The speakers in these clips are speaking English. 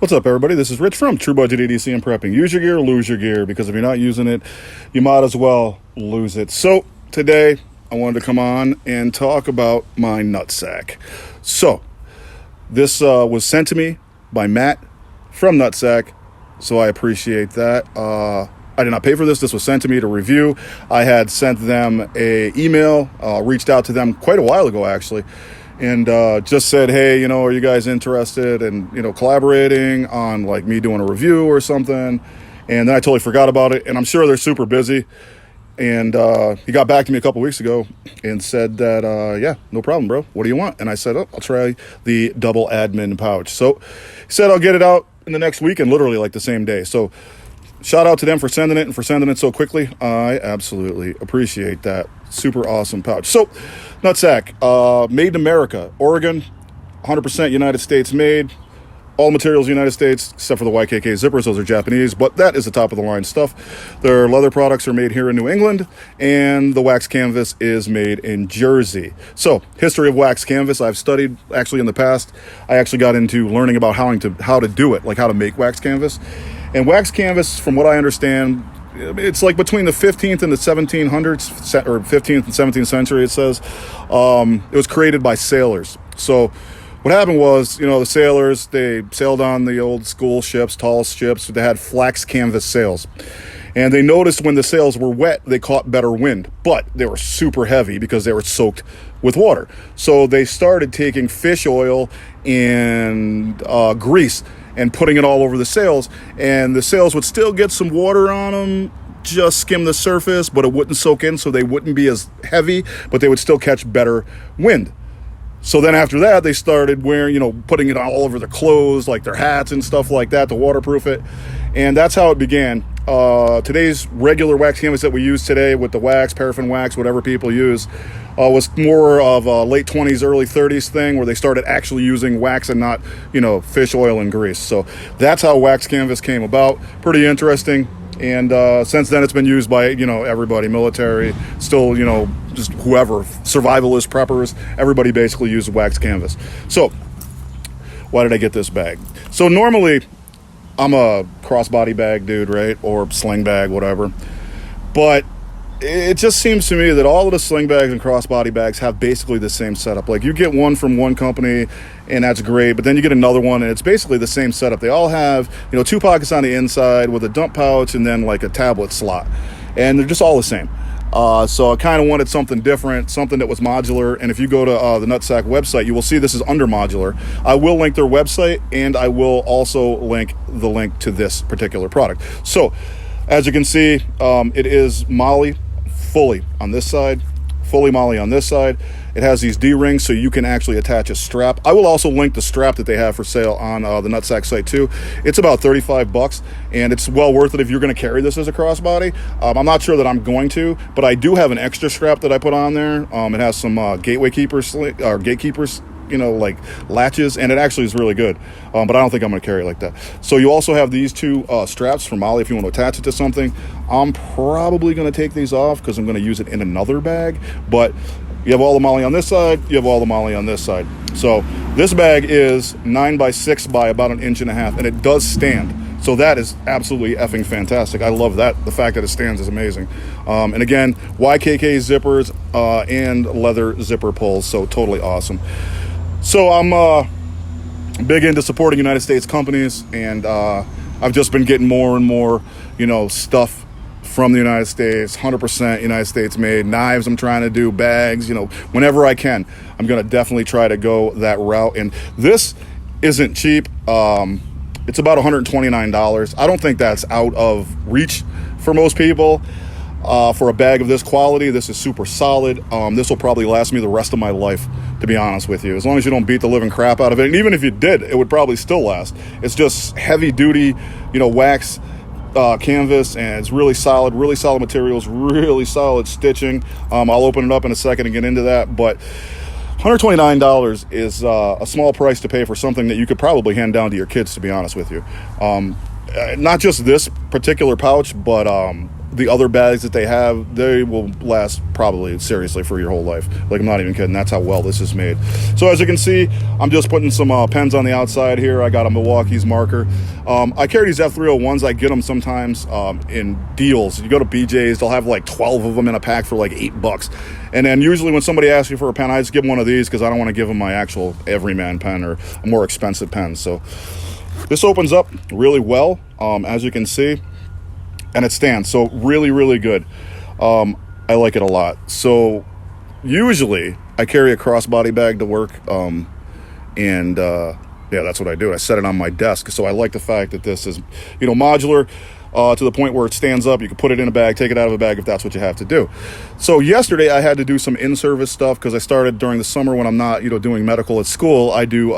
What's up, everybody? This is Rich from True Budget EDC and Prepping. Use your gear, lose your gear, because if you're not using it, you might as well lose it. So today, I wanted to come on and talk about my nutsack. So this was sent to me by Matt from Nutsac, so I appreciate that. I did not pay for this. This was sent to me to review. I had sent them a email, reached out to them quite a while ago, actually, and just said, hey, are you guys interested in, collaborating on like me doing a review or something? And then I totally forgot about it, and I'm sure they're super busy. And he got back to me a couple weeks ago and said that, yeah, no problem, bro. What do you want? And I said, I'll try the Double Admin pouch. So he said, I'll get it out in the next week, and literally like the same day. So shout out to them for sending it and for sending it so quickly. I absolutely appreciate that. Super awesome pouch. So Nutsac, made in America, Oregon, 100% United States made. All materials United States, except for the YKK zippers. Those are Japanese, but that is the top of the line stuff. Their leather products are made here in New England, and the wax canvas is made in Jersey. So, history of wax canvas, I've studied actually in the past. I actually got into learning about how to do it, like how to make wax canvas. And wax canvas, from what I understand, it's like between the 15th and the 1700s, or 15th and 17th century, it says. It was created by sailors. So what happened was, the sailors, they sailed on the old school ships, tall ships. They had flax canvas sails. And they noticed when the sails were wet, they caught better wind. But they were super heavy because they were soaked with water. So they started taking fish oil and grease and putting it all over the sails. And the sails would still get some water on them, just skim the surface, but it wouldn't soak in, so they wouldn't be as heavy, but they would still catch better wind. So then after that, they started wearing, putting it all over their clothes, like their hats and stuff like that to waterproof it. And that's how it began. Today's regular wax canvas that we use today with the wax, paraffin wax, whatever people use, was more of a late 20s, early 30s thing where they started actually using wax and not, fish oil and grease. So that's how wax canvas came about. Pretty interesting. And since then, it's been used by, everybody, military, still, just whoever, survivalists, preppers, everybody basically uses wax canvas. So why did I get this bag? So normally I'm a crossbody bag dude, right? Or sling bag, whatever. But it just seems to me that all of the sling bags and crossbody bags have basically the same setup. Like you get one from one company and that's great, but then you get another one and it's basically the same setup. They all have, 2 pockets on the inside with a dump pouch and then like a tablet slot. And they're just all the same. So I kind of wanted something different, something that was modular. And if you go to the Nutsac website, you will see this is under modular. I will link their website, and I will also link the link to this particular product. So as you can see, it is Molly fully on this side, fully Molly on this side. It has these D-rings so you can actually attach a strap. I will also link the strap that they have for sale on the Nutsac site too. It's about $35 and it's well worth it if you're going to carry this as a crossbody. I'm not sure that I'm going to, but I do have an extra strap that I put on there. It has some gatekeepers, like latches, and it actually is really good, but I don't think I'm going to carry it like that. So you also have these 2 straps from Molly if you want to attach it to something. I'm probably going to take these off because I'm going to use it in another bag, but you have all the Molly on this side, you have all the Molly on this side. So this bag is 9 by 6 by about 1.5 inches, and it does stand. So that is absolutely effing fantastic. I love that. The fact that it stands is amazing. And again, YKK zippers and leather zipper pulls, so totally awesome. So I'm big into supporting United States companies, and I've just been getting more and more, stuff from the United States, 100% United States made. Knives I'm trying to do, bags, whenever I can. I'm going to definitely try to go that route. And this isn't cheap. It's about $129. I don't think that's out of reach for most people. For a bag of this quality, this is super solid. This will probably last me the rest of my life, to be honest with you. As long as you don't beat the living crap out of it. And even if you did, it would probably still last. It's just heavy duty, wax canvas, and it's really solid materials, really solid stitching. I'll open it up in a second and get into that, but $129 is a small price to pay for something that you could probably hand down to your kids, to be honest with you. Not just this particular pouch, but the other bags that they have, they will last probably seriously for your whole life. Like, I'm not even kidding. That's how well this is made. So as you can see, I'm just putting some pens on the outside here. I got a Milwaukee's marker. I carry these F301s. I get them sometimes in deals. You go to BJ's, they'll have like 12 of them in a pack for like $8. And then usually when somebody asks you for a pen, I just give them one of these because I don't want to give them my actual everyman pen or a more expensive pen. So this opens up really well, as you can see, and it stands. So really, really good. I like it a lot. So usually I carry a crossbody bag to work, yeah, that's what I do. I set it on my desk. So I like the fact that this is, modular to the point where it stands up. You can put it in a bag, take it out of a bag if that's what you have to do. So yesterday I had to do some in-service stuff because I started during the summer when I'm not, doing medical at school. I do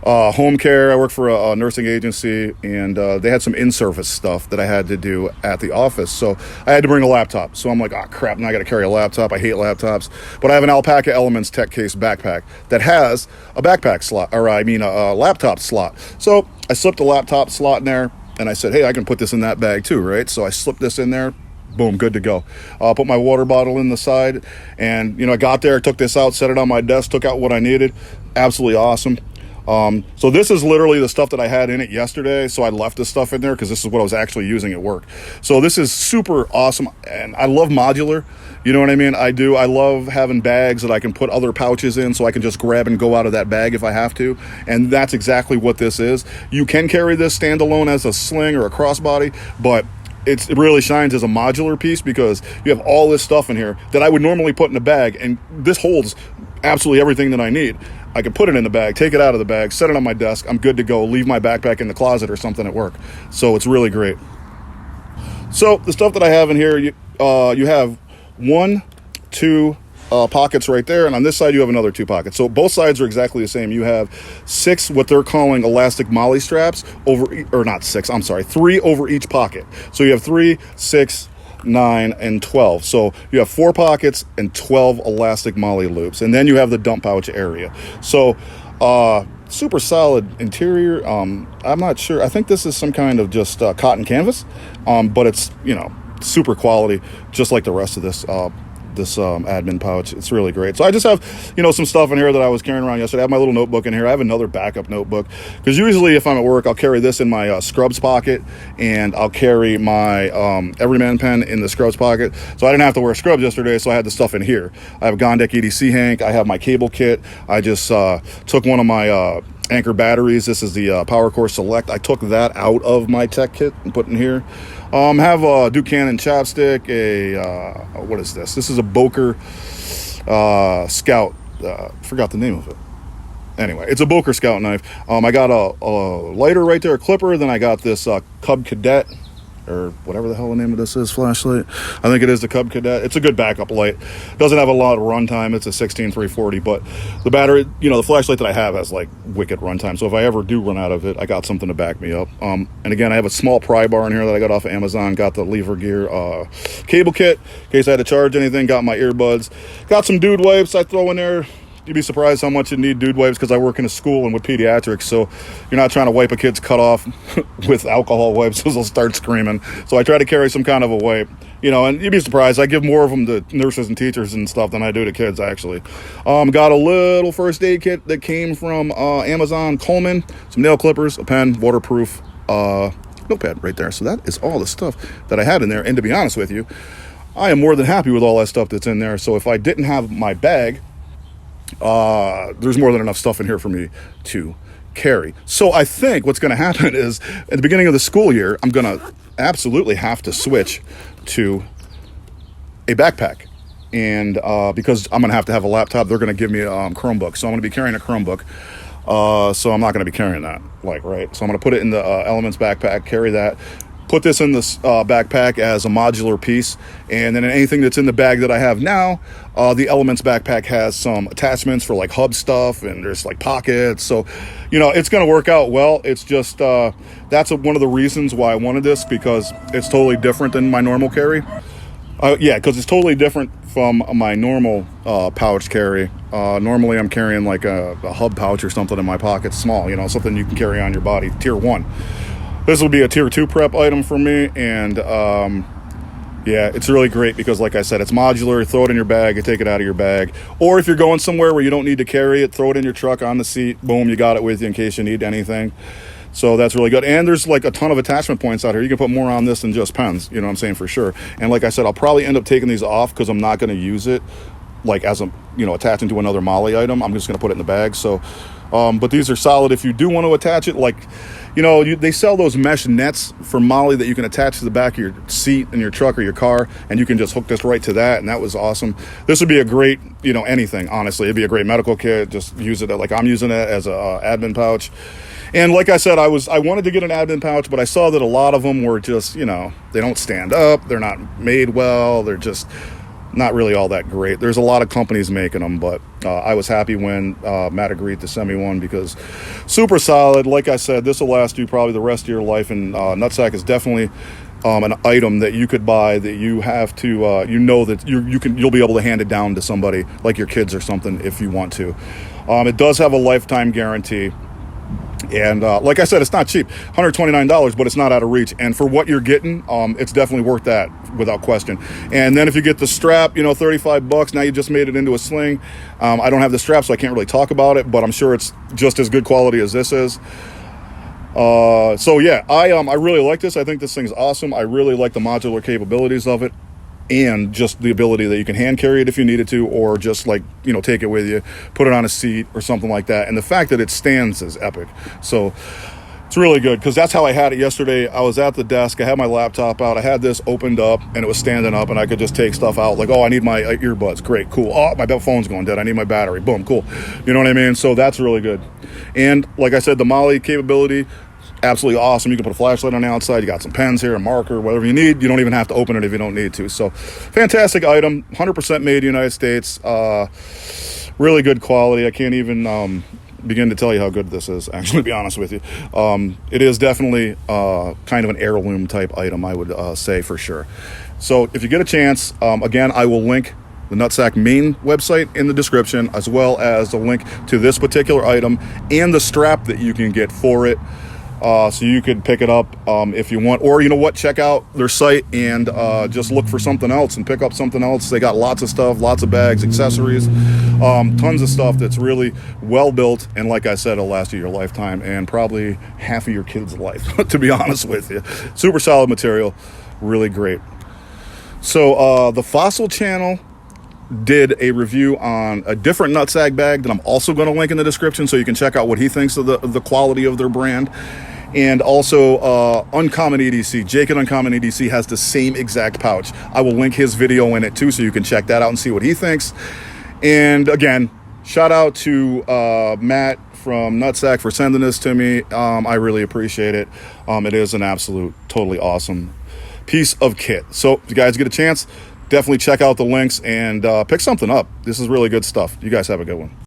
home care. I work for a nursing agency, and they had some in-service stuff that I had to do at the office. So I had to bring a laptop. So I'm like, oh crap, now I got to carry a laptop. I hate laptops. But I have an Alpaca Elements Tech Case backpack that has a backpack slot, a laptop slot. So I slipped a laptop slot in there, and I said, hey, I can put this in that bag too, right? So I slipped this in there. Boom, good to go. Put my water bottle in the side, and I got there, took this out, set it on my desk, took out what I needed. Absolutely awesome. So this is literally the stuff that I had in it yesterday. So I left this stuff in there because this is what I was actually using at work. So this is super awesome. And I love modular. You know what I mean? I do. I love having bags that I can put other pouches in so I can just grab and go out of that bag if I have to. And that's exactly what this is. You can carry this standalone as a sling or a crossbody, but it really shines as a modular piece because you have all this stuff in here that I would normally put in a bag, and this holds absolutely everything that I need. I can put it in the bag, take it out of the bag, set it on my desk. I'm good to go. Leave my backpack in the closet or something at work. So it's really great. So the stuff that I have in here, you have 1, 2 pockets right there, and on this side you have another 2 pockets. So both sides are exactly the same. You have 6 what they're calling elastic molly straps over, or not 6, I'm sorry, 3 over each pocket. So you have 3, 6, 9, and 12. So you have 4 pockets and 12 elastic molly loops, and then you have the dump pouch area. So super solid interior. I'm not sure, I think this is some kind of just cotton canvas, but it's super quality, just like the rest of this admin pouch. It's really great. So I just have some stuff in here that I was carrying around yesterday. I have my little notebook in here. I have another backup notebook because usually if I'm at work, I'll carry this in my scrubs pocket, and I'll carry my everyman pen in the scrubs pocket. So I didn't have to wear scrubs yesterday, so I had the stuff in here. I have a Gondek EDC Hank. I have my cable kit. I just took one of my Anchor batteries. This is the Power Core Select. I took that out of my tech kit and put in here. Have a Buchanan chapstick, what is this? This is a Boker Scout. Forgot the name of it. Anyway, it's a Boker Scout knife. I got a lighter right there, a clipper. Then I got this Cub Cadet, or whatever the hell the name of this is, flashlight. I think it is the Cub Cadet. It's a good backup light. Doesn't have a lot of runtime. It's a 16340, but the battery, the flashlight that I have has like wicked runtime. So if I ever do run out of it, I got something to back me up. And again, I have a small pry bar in here that I got off of Amazon. Got the Lever Gear cable kit in case I had to charge anything. Got my earbuds. Got some dude wipes I throw in there. You'd be surprised how much you need dude wipes because I work in a school and with pediatrics, so you're not trying to wipe a kid's cut off with alcohol wipes because they'll start screaming. So I try to carry some kind of a wipe, and you'd be surprised. I give more of them to nurses and teachers and stuff than I do to kids, actually. Got a little first aid kit that came from Amazon, Coleman, some nail clippers, a pen, waterproof notepad right there. So that is all the stuff that I had in there. And to be honest with you, I am more than happy with all that stuff that's in there. So if I didn't have my bag, there's more than enough stuff in here for me to carry. So I think what's going to happen is at the beginning of the school year, I'm going to absolutely have to switch to a backpack. And because I'm going to have a laptop, they're going to give me a Chromebook. So I'm going to be carrying a Chromebook. So I'm not going to be carrying that, right? So I'm going to put it in the Elements backpack, carry that. Put this in this backpack as a modular piece, and then anything that's in the bag that I have now, the Elements backpack has some attachments for like hub stuff, and there's like pockets. So, it's going to work out well. It's just that's one of the reasons why I wanted this, because it's totally different than my normal carry. Because it's totally different from my normal pouch carry. Normally I'm carrying like a hub pouch or something in my pocket, small, something you can carry on your body, tier 1. This will be a tier 2 prep item for me, and Yeah, it's really great because, like I said, it's modular. Throw it in your bag, you take it out of your bag. Or if you're going somewhere where you don't need to carry it, throw it in your truck on the seat. Boom, you got it with you in case you need anything. So that's really good. And there's like a ton of attachment points out here. You can put more on this than just pens, you know what I'm saying, for sure. And like I said, I'll probably end up taking these off because I'm not going to use it like as a, you know, attaching to another Molly item. I'm just going to put it in the bag. So, but these are solid if you do want to attach it. Like, you know, they sell those mesh nets for Molly that you can attach to the back of your seat in your truck or your car, and you can just hook this right to that, and that was awesome. This would be a great, you know, anything, honestly. It'd be a great medical kit. Just use it like I'm using it as a admin pouch. And like I said, I wanted to get an admin pouch, but I saw that a lot of them were just, you know, they don't stand up, they're not made well, they're just not really all that great. There's a lot of companies making them, but I was happy when Matt agreed to send me one because super solid. Like I said, this will last you probably the rest of your life, and Nutsac is definitely an item that you could buy that you have to, you know that you'll be able to hand it down to somebody like your kids or something if you want to. It does have a lifetime guarantee. And like I said, it's not cheap, $129, but it's not out of reach. And for what you're getting, it's definitely worth that without question. And then if you get the strap, you know, $35, now you just made it into a sling. I don't have the strap, so I can't really talk about it, but I'm sure it's just as good quality as this is. So yeah, I really like this. I think this thing's awesome. I really like the modular capabilities of it, and just the ability that you can hand carry it if you needed to, or just like, you know, take it with you, put it on a seat or something like that. And the fact that it stands is epic. So it's really good because that's how I had it yesterday. I was at the desk, I had my laptop out, I had this opened up and it was standing up, and I could just take stuff out like, oh, I need my earbuds, great, cool. Oh, my phone's going dead, I need my battery, boom, cool. You know what I mean? So that's really good. And like I said, the Molly capability, absolutely awesome. You can put a flashlight on the outside, you got some pens here, a marker, whatever you need. You don't even have to open it if you don't need to. So fantastic item, 100% made in the United States. Really good quality. I can't even begin to tell you how good this is, actually, to be honest with you. It is definitely kind of an heirloom type item, I would say, for sure. So if you get a chance, again, I will link the Nutsac main website in the description, as well as a link to this particular item and the strap that you can get for it. So you could pick it up if you want, or you know what, check out their site and just look for something else and pick up something else. They got lots of stuff, lots of bags, accessories, tons of stuff that's really well built, and like I said, it'll last you your lifetime and probably half of your kids' life, to be honest with you. Super solid material, really great. So the Fossil channel did a review on a different Nutsac bag that I'm also going to link in the description, so you can check out what he thinks of the quality of their brand. And also Uncommon EDC, Jake at Uncommon EDC has the same exact pouch. I will link his video in it too, so you can check that out and see what he thinks. And again, shout out to Matt from Nutsac for sending this to me. I really appreciate it. It is an absolute totally awesome piece of kit. So if you guys get a chance, definitely check out the links and pick something up. This is really good stuff. You guys have a good one.